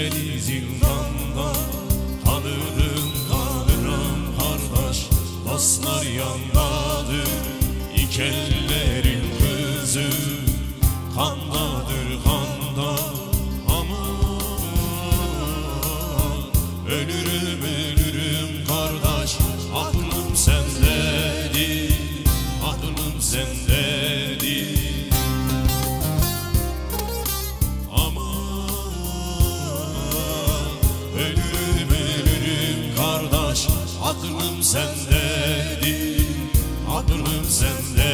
seni zindandan tanırım, tanırım kardeş. Dostlar yandadır, iki ellerin kızı kandadır, kanda. Aman ölürüm, ölürüm kardeş, aklım sendedir, aklım sendedir. Aman ölürüm, ölürüm kardeş, aklım sendedir, aklım sendedir.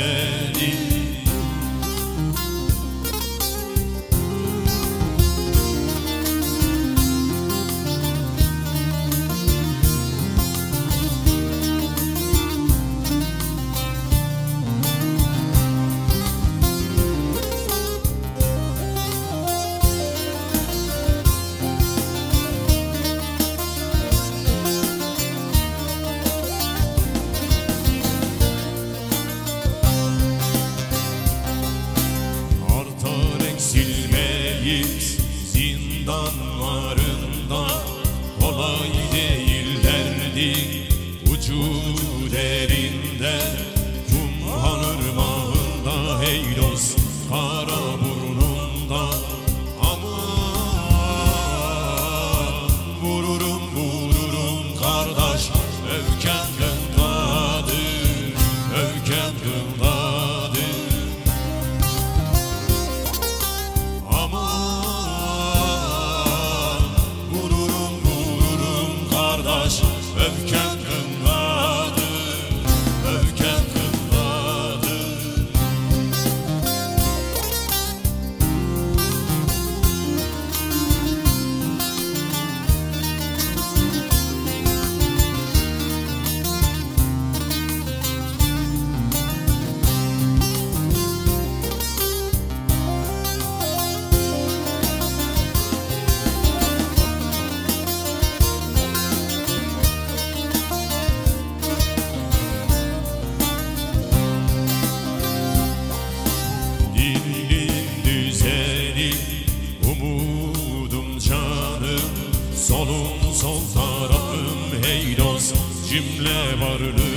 Eksilmeyiz zindanlarında, kolay değil derdi ucu derinde. Kumhan ırmağında, hey dost kara burnunda. Aman vururum, vururum kardeş, öfken gındadır, öfken gındadır. Öfken kındadır, öfken kındadır. Umudum canım, solum sol tarafım, hey dost cümle varlığı.